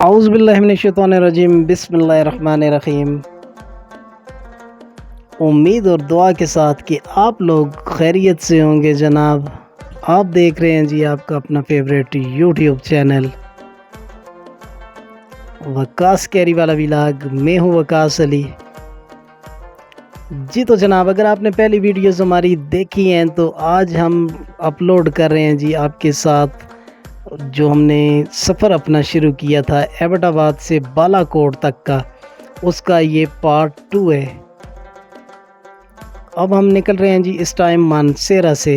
اعوذ باللہ من الشیطان الرجیم، بسم اللہ الرحمن الرحیم۔ امید اور دعا کے ساتھ کہ آپ لوگ خیریت سے ہوں گے جناب۔ آپ دیکھ رہے ہیں جی آپ کا اپنا فیوریٹ یوٹیوب چینل وقاص کیری والا ولاگ۔ میں ہوں وقاص علی جی۔ تو جناب اگر آپ نے پہلی ویڈیوز ہماری دیکھی ہیں تو آج ہم اپلوڈ کر رہے ہیں جی آپ کے ساتھ جو ہم نے سفر اپنا شروع کیا تھا ایبٹ آباد سے بالا کوٹ تک کا، اس کا یہ پارٹ 2 ہے۔ اب ہم نکل رہے ہیں جی اس ٹائم مانسیرا سے۔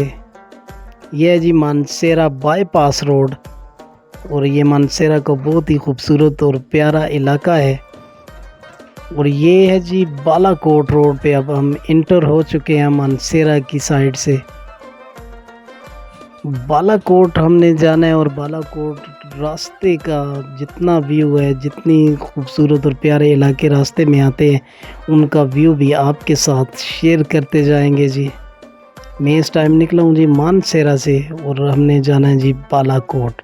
یہ ہے جی مانسیرا بائی پاس روڈ، اور یہ مانسیرا کا بہت ہی خوبصورت اور پیارا علاقہ ہے۔ اور یہ ہے جی بالا کوٹ روڈ پہ اب ہم انٹر ہو چکے ہیں مانسیرا کی سائڈ سے۔ بالا کوٹ ہم نے جانا ہے، اور بالا کوٹ راستے کا جتنا ویو ہے، جتنی خوبصورت اور پیارے علاقے راستے میں آتے ہیں ان کا ویو بھی آپ کے ساتھ شیئر کرتے جائیں گے جی۔ میں اس ٹائم نکلا ہوں جی مانسیرا سے، اور ہم نے جانا ہے جی بالا کوٹ۔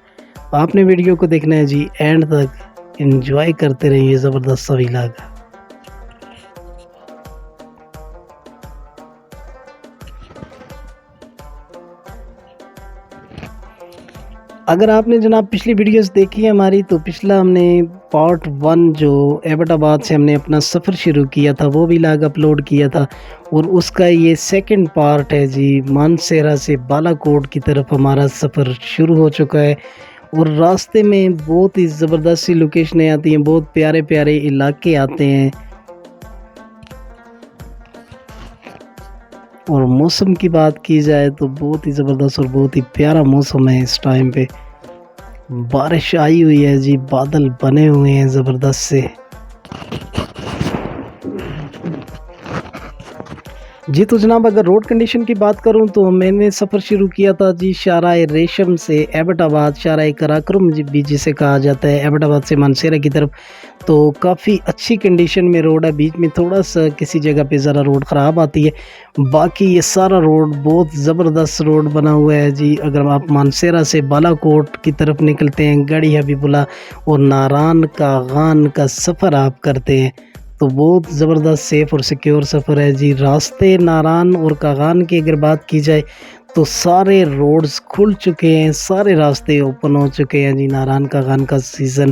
آپ نے ویڈیو کو دیکھنا ہے جی اینڈ تک، انجوائے کرتے رہیں یہ زبردست سا ولاگ۔ اگر آپ نے جناب پچھلی ویڈیوز دیکھی ہے ہماری، تو پچھلا ہم نے پارٹ 1 جو ایبٹ آباد سے ہم نے اپنا سفر شروع کیا تھا وہ ولاگ اپلوڈ کیا تھا، اور اس کا یہ سیکنڈ پارٹ ہے جی۔ مانسیرا سے بالا کوٹ کی طرف ہمارا سفر شروع ہو چکا ہے، اور راستے میں بہت ہی زبردست سی لوکیشنیں آتی ہیں، بہت پیارے پیارے علاقے آتے ہیں۔ اور موسم کی بات کی جائے تو بہت ہی زبردست اور بہت ہی پیارا موسم ہے اس ٹائم پہ۔ بارش آئی ہوئی ہے جی، بادل بنے ہوئے ہیں زبردست سے جی۔ تو جناب اگر روڈ کنڈیشن کی بات کروں تو میں نے سفر شروع کیا تھا جی شارع ریشم سے ایبٹ آباد، شارع کراکرم بھی جسے کہا جاتا ہے، ایبٹ آباد سے مانسیرا کی طرف۔ تو کافی اچھی کنڈیشن میں روڈ ہے، بیچ میں تھوڑا سا کسی جگہ پہ ذرا روڈ خراب آتی ہے، باقی یہ سارا روڈ بہت زبردست روڈ بنا ہوا ہے جی۔ اگر آپ مانسیرا سے بالا کوٹ کی طرف نکلتے ہیں، گڑھی حبیب اللہ اور ناران کاغان کا سفر آپ کرتے ہیں تو بہت زبردست سیف اور سیکیور سفر ہے جی۔ راستے ناران اور کاغان کی اگر بات کی جائے تو سارے روڈز کھل چکے ہیں، سارے راستے اوپن ہو چکے ہیں جی۔ ناران کاغان کا سیزن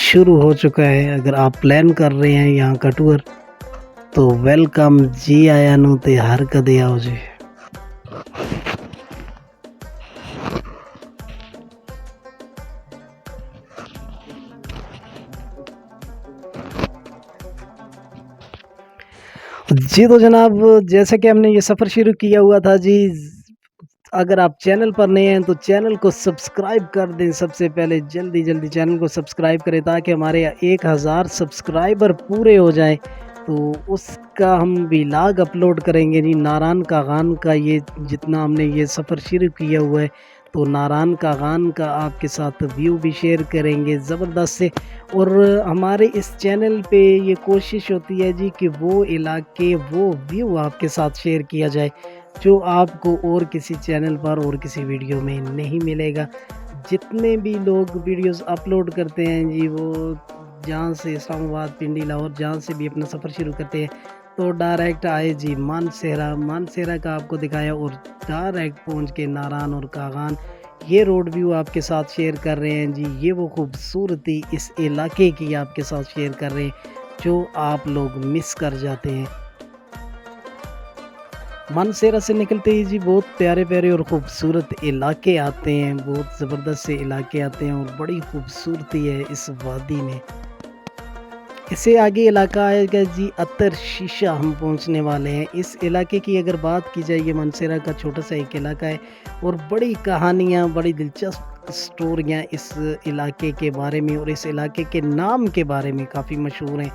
شروع ہو چکا ہے۔ اگر آپ پلان کر رہے ہیں یہاں کا ٹور تو ویلکم جی، آیا نو تے ہر کدے آؤ جی۔ جی تو جناب جیسا کہ ہم نے یہ سفر شروع کیا ہوا تھا جی، اگر آپ چینل پر نئے ہیں تو چینل کو سبسکرائب کر دیں۔ سب سے پہلے جلدی چینل کو سبسکرائب کریں تاکہ ہمارے 1000 سبسکرائبر پورے ہو جائیں، تو اس کا ہم ولاگ اپلوڈ کریں گے جی۔ ناران کاغان کا یہ جتنا ہم نے یہ سفر شروع کیا ہوا ہے تو ناران کاغان کا آپ کے ساتھ ویو بھی شیئر کریں گے زبردست سے۔ اور ہمارے اس چینل پہ یہ کوشش ہوتی ہے جی کہ وہ علاقے، وہ ویو آپ کے ساتھ شیئر کیا جائے جو آپ کو اور کسی چینل پر اور کسی ویڈیو میں نہیں ملے گا۔ جتنے بھی لوگ ویڈیوز اپلوڈ کرتے ہیں جی، وہ جہاں سے اسلام آباد، پنڈی، لاہور، جہاں سے بھی اپنا سفر شروع کرتے ہیں تو ڈائریکٹ آئے جی مانسیرا کا آپ کو دکھایا، اور ڈائریکٹ پہنچ کے ناران اور کاغان یہ روڈ ویو آپ کے ساتھ شیئر کر رہے ہیں جی۔ یہ وہ خوبصورتی اس علاقے کی آپ کے ساتھ شیئر کر رہے ہیں جو آپ لوگ مس کر جاتے ہیں۔ مانسیرا سے نکلتے ہی جی بہت پیارے پیارے اور خوبصورت علاقے آتے ہیں، بہت زبردست سے علاقے آتے ہیں، اور بڑی خوبصورتی ہے اس وادی میں۔ اس سے آگے علاقہ آئے گا جی اتر شیشہ، ہم پہنچنے والے ہیں۔ اس علاقے کی اگر بات کی جائے، یہ مانسیرا کا چھوٹا سا ایک علاقہ ہے، اور بڑی کہانیاں، بڑی دلچسپ سٹوریاں اس علاقے کے بارے میں اور اس علاقے کے نام کے بارے میں کافی مشہور ہیں۔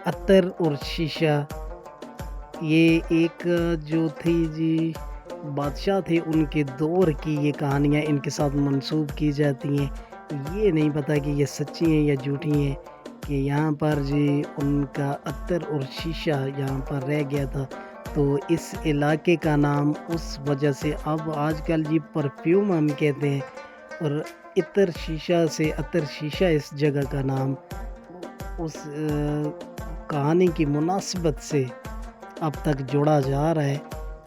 اتر اور شیشہ، یہ ایک جو تھی جی بادشاہ تھے، ان کے دور کی یہ کہانیاں ان کے ساتھ منسوب کی جاتی ہیں۔ یہ نہیں پتہ کہ یہ سچی ہیں یا جھوٹی ہیں، کہ یہاں پر جی ان کا اتر اور شیشہ یہاں پر رہ گیا تھا، تو اس علاقے کا نام اس وجہ سے اب آج کل جی پرفیوم ہم کہتے ہیں، اور عطر شیشہ سے عطر شیشہ اس جگہ کا نام اس کہانی کی مناسبت سے اب تک جوڑا جا رہا ہے۔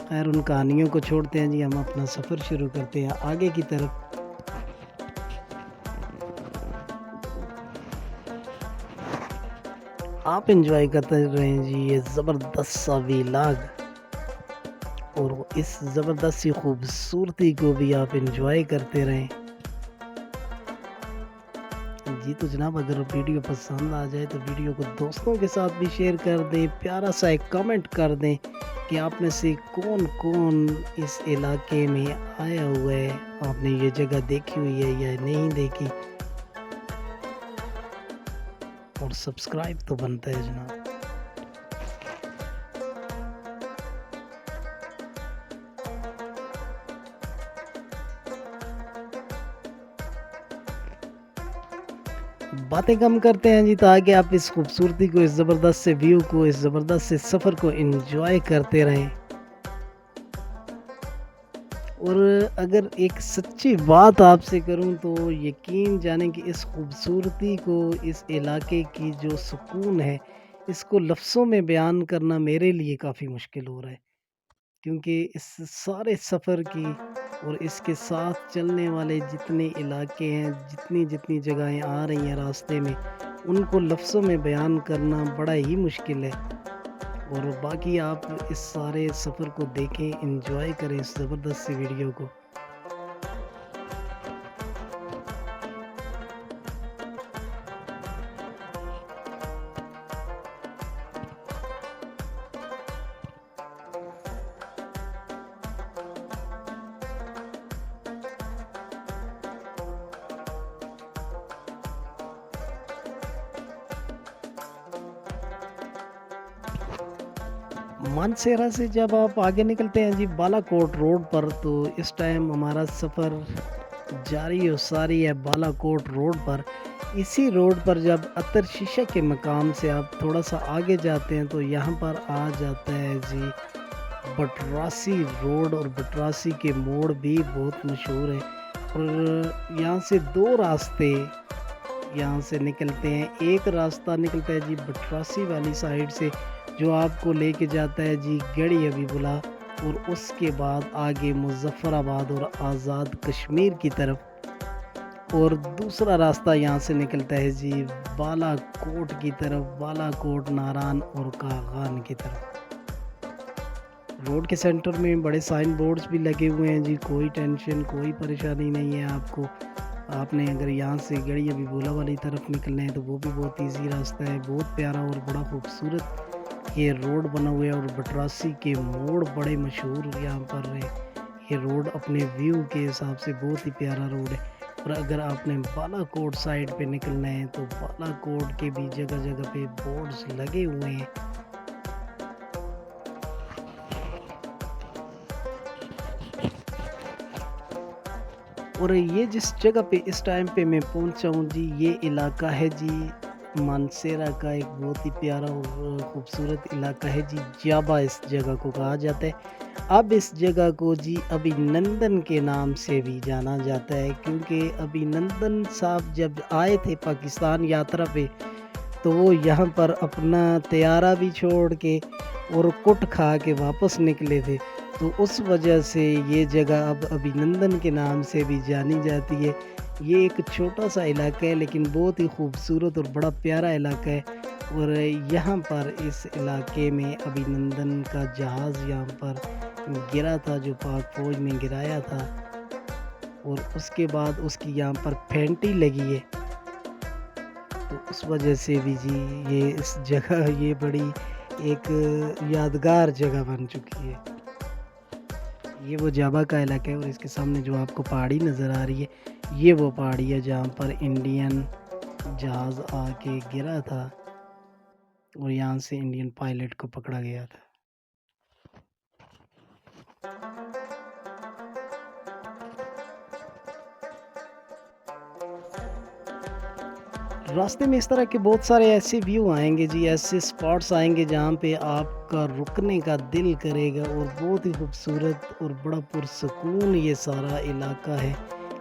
خیر ان کہانیوں کو چھوڑتے ہیں جی، ہم اپنا سفر شروع کرتے ہیں آگے کی طرف۔ آپ انجوائے کرتے رہیں جی یہ زبردست سا ویلاگ، اور اس زبردست سی خوبصورتی کو بھی آپ انجوائے کرتے رہیں جی۔ تو جناب اگر ویڈیو پسند آ جائے تو ویڈیو کو دوستوں کے ساتھ بھی شیئر کر دیں، پیارا سا ایک کمنٹ کر دیں کہ آپ میں سے کون کون اس علاقے میں آیا ہوا ہے، آپ نے یہ جگہ دیکھی ہوئی ہے یا نہیں دیکھی، اور سبسکرائب تو بنتا ہے جناب۔ باتیں کم کرتے ہیں جی تاکہ آپ اس خوبصورتی کو، اس زبردست سے ویو کو، اس زبردست سے سفر کو انجوائے کرتے رہیں۔ اور اگر ایک سچی بات آپ سے کروں تو یقین جانیں کہ اس خوبصورتی کو، اس علاقے کی جو سکون ہے، اس کو لفظوں میں بیان کرنا میرے لیے کافی مشکل ہو رہا ہے، کیونکہ اس سارے سفر کی اور اس کے ساتھ چلنے والے جتنے علاقے ہیں، جتنی جگہیں آ رہی ہیں راستے میں، ان کو لفظوں میں بیان کرنا بڑا ہی مشکل ہے۔ اور باقی آپ اس سارے سفر کو دیکھیں، انجوائے کریں اس زبردست سی ویڈیو کو۔ مانسہرہ سے جب آپ آگے نکلتے ہیں جی بالا کوٹ روڈ پر، تو اس ٹائم ہمارا سفر جاری و ساری ہے بالا کوٹ روڈ پر۔ اسی روڈ پر جب عطر شیشہ کے مقام سے آپ تھوڑا سا آگے جاتے ہیں تو یہاں پر آ جاتا ہے جی بٹراسی روڈ، اور بٹراسی کے موڑ بھی بہت مشہور ہے۔ اور یہاں سے دو راستے یہاں سے نکلتے ہیں۔ ایک راستہ نکلتا ہے جی بٹراسی والی سائیڈ سے، جو آپ کو لے کے جاتا ہے جی گڑھی حبیب اللہ، اور اس کے بعد آگے مظفر آباد اور آزاد کشمیر کی طرف۔ اور دوسرا راستہ یہاں سے نکلتا ہے جی بالا کوٹ کی طرف، بالا کوٹ ناران اور کاغان کی طرف۔ روڈ کے سینٹر میں بڑے سائن بورڈز بھی لگے ہوئے ہیں جی، کوئی ٹینشن کوئی پریشانی نہیں ہے آپ کو۔ آپ نے اگر یہاں سے گڑھی حبیب اللہ والی طرف نکلنا ہے تو وہ بھی بہت ایزی راستہ ہے، بہت پیارا اور بڑا خوبصورت یہ روڈ بنا ہوا ہے۔ اور بٹراسی کے موڑ بڑے مشہور یہاں پر ہے، یہ روڈ اپنے ویو کے حساب سے بہت ہی پیارا روڈ ہے۔ اور اگر آپ نے بالا کوٹ سائیڈ پہ نکلنا ہے تو بالا کوٹ کے بھی جگہ جگہ پہ بورڈز لگے ہوئے ہیں۔ اور یہ جس جگہ پہ اس ٹائم پہ میں پہنچا ہوں جی، یہ علاقہ ہے جی مانسہرہ کا ایک بہت ہی پیارا اور خوبصورت علاقہ ہے جی، جابا اس جگہ کو کہا جاتا ہے۔ اب اس جگہ کو جی ابھینندن کے نام سے بھی جانا جاتا ہے، کیونکہ ابھینندن صاحب جب آئے تھے پاکستان یاترا پہ تو وہ یہاں پر اپنا طیارہ بھی چھوڑ کے اور کٹ کھا کے واپس نکلے تھے، تو اس وجہ سے یہ جگہ اب ابھینندن کے نام سے بھی جانی جاتی ہے۔ یہ ایک چھوٹا سا علاقہ ہے لیکن بہت ہی خوبصورت اور بڑا پیارا علاقہ ہے۔ اور یہاں پر اس علاقے میں ابھینندن کا جہاز یہاں پر گرا تھا، جو پاک فوج نے گرایا تھا، اور اس کے بعد اس کی یہاں پر پھینٹی لگی ہے، تو اس وجہ سے بھی جی یہ اس جگہ یہ بڑی ایک یادگار جگہ بن چکی ہے۔ یہ وہ جابا کا علاقہ ہے، اور اس کے سامنے جو آپ کو پہاڑی نظر آ رہی ہے یہ وہ پہاڑی ہے جہاں پر انڈین جہاز آ کے گرا تھا اور یہاں سے انڈین پائلٹ کو پکڑا گیا تھا۔ راستے میں اس طرح کے بہت سارے ایسے ویو آئیں گے جی، ایسے سپاٹس آئیں گے جہاں پہ آپ کا رکنے کا دل کرے گا، اور بہت ہی خوبصورت اور بڑا پرسکون یہ سارا علاقہ ہے۔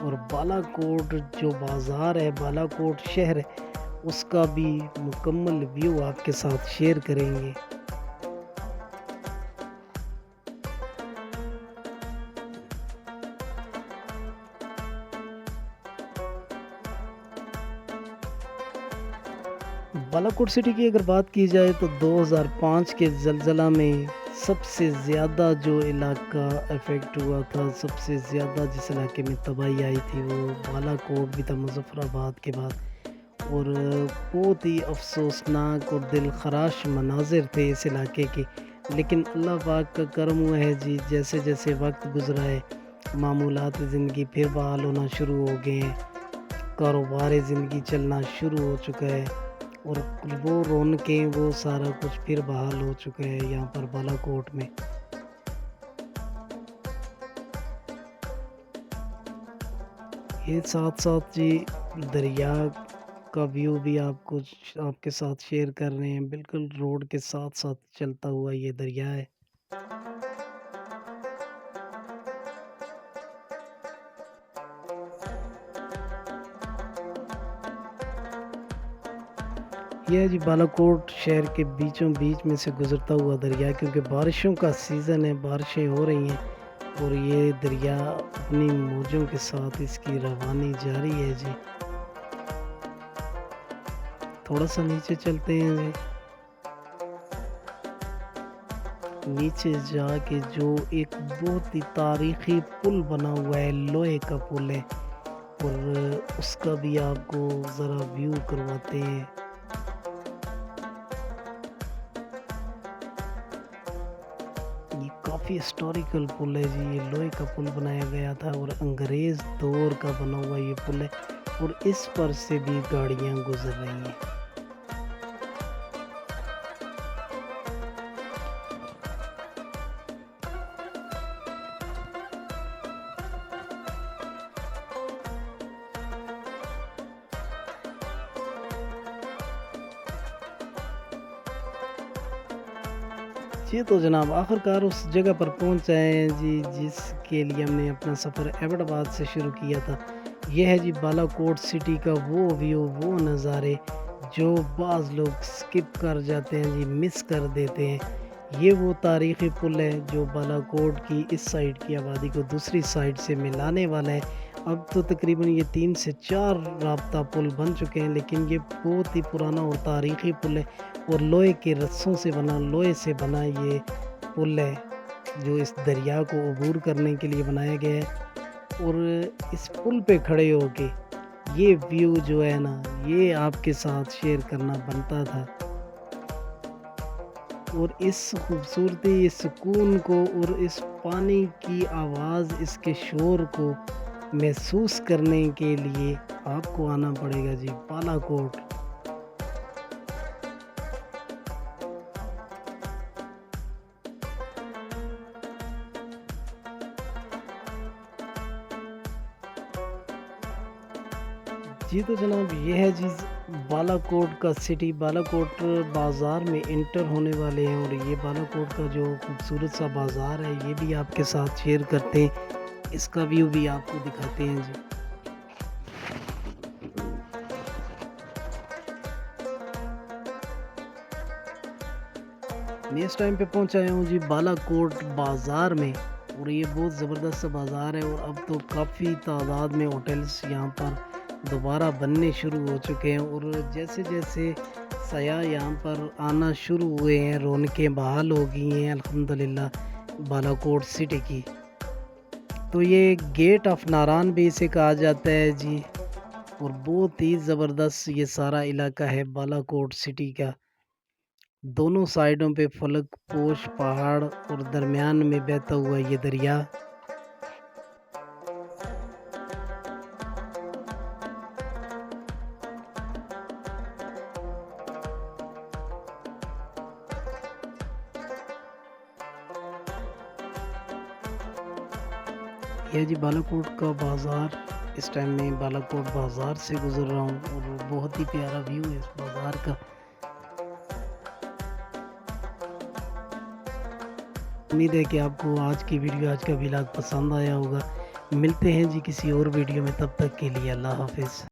اور بالاکوٹ جو بازار ہے، بالاکوٹ شہر ہے، اس کا بھی مکمل ویو آپ کے ساتھ شیئر کریں گے۔ بالاکوٹ سٹی کی اگر بات کی جائے تو 2005 کے زلزلہ میں سب سے زیادہ جو علاقہ افیکٹ ہوا تھا، سب سے زیادہ جس علاقے میں تباہی آئی تھی وہ بالاکوٹ بھی تھا، مظفر آباد کے بعد۔ اور بہت ہی افسوسناک اور دل خراش مناظر تھے اس علاقے کے، لیکن اللہ پاک کا کرم ہوا ہے جی، جیسے جیسے وقت گزرا ہے معمولات زندگی پھر بحال ہونا شروع ہو گئے ہیں، کاروبار زندگی چلنا شروع ہو چکا ہے، اور وہ رونقیں وہ سارا کچھ پھر بحال ہو چکا ہے یہاں پر بالاکوٹ میں۔ یہ ساتھ ساتھ جی دریا کا ویو بھی آپ کے ساتھ شیئر کر رہے ہیں، بالکل روڈ کے ساتھ ساتھ چلتا ہوا یہ دریا ہے۔ یہ ہے جی بالاکوٹ شہر کے بیچوں بیچ میں سے گزرتا ہوا دریا، کیونکہ بارشوں کا سیزن ہے، بارشیں ہو رہی ہیں اور یہ دریا اپنی موجوں کے ساتھ اس کی روانی جاری ہے جی۔ تھوڑا سا نیچے چلتے ہیں جی، نیچے جا کے جو ایک بہت ہی تاریخی پل بنا ہوا ہے، لوہے کا پل ہے، اور اس کا بھی آپ کو ذرا ویو کرواتے ہیں۔ یہ کافی ہسٹوریکل پل ہے جی، یہ لوہے کا پل بنایا گیا تھا اور انگریز دور کا بنا ہوا یہ پل ہے، اور اس پر سے بھی گاڑیاں گزر رہی ہیں۔ جی تو جناب آخر کار اس جگہ پر پہنچ آئے ہیں جی، جس کے لیے ہم نے اپنا سفر ایبٹ آباد سے شروع کیا تھا۔ یہ ہے جی بالاکوٹ سٹی کا وہ ویو، وہ نظارے جو بعض لوگ سکپ کر جاتے ہیں جی، مس کر دیتے ہیں۔ یہ وہ تاریخی پل ہے جو بالاکوٹ کی اس سائڈ کی آبادی کو دوسری سائڈ سے ملانے والا ہے۔ اب تو تقریباً یہ 3 سے 4 رابطہ پل بن چکے ہیں، لیکن یہ بہت ہی پرانا اور تاریخی پل ہے، اور لوہے کے رسوں سے بنا، لوہے سے بنا یہ پل ہے جو اس دریا کو عبور کرنے کے لیے بنایا گیا ہے۔ اور اس پل پہ کھڑے ہو کے یہ ویو جو ہے نا، یہ آپ کے ساتھ شیئر کرنا بنتا تھا، اور اس خوبصورتی، اس سکون کو اور اس پانی کی آواز، اس کے شور کو محسوس کرنے کے لیے آپ کو آنا پڑے گا جی بالاکوٹ۔ جی تو جناب یہ ہے جی بالاکوٹ کا سٹی، بالاکوٹ بازار میں انٹر ہونے والے ہیں، اور یہ بالاکوٹ کا جو خوبصورت سا بازار ہے یہ بھی آپ کے ساتھ شیئر کرتے ہیں، اس کا ویو بھی آپ کو دکھاتے ہیں جی۔ میں اس ٹائم پہ پہنچ آیا ہوں جی بالاکوٹ بازار میں، اور یہ بہت زبردست بازار ہے، اور اب تو کافی تعداد میں ہوٹلز یہاں پر دوبارہ بننے شروع ہو چکے ہیں، اور جیسے جیسے سیاح یہاں پر آنا شروع ہوئے ہیں رونقیں بحال ہو گئی ہیں الحمدللہ بالاکوٹ سٹی کی۔ تو یہ گیٹ آف ناران بھی اسے کہا جاتا ہے جی، اور بہت ہی زبردست یہ سارا علاقہ ہے بالاکوٹ سٹی کا۔ دونوں سائیڈوں پہ فلک پوش پہاڑ اور درمیان میں بہتا ہوا یہ دریا۔ یہ جی بالاکوٹ کا بازار، اس ٹائم میں بالاکوٹ بازار سے گزر رہا ہوں، اور بہت ہی پیارا ویو ہے اس بازار کا۔ امید ہے کہ آپ کو آج کی ویڈیو، آج کا ولاگ پسند آیا ہوگا۔ ملتے ہیں جی کسی اور ویڈیو میں، تب تک کے لیے اللہ حافظ۔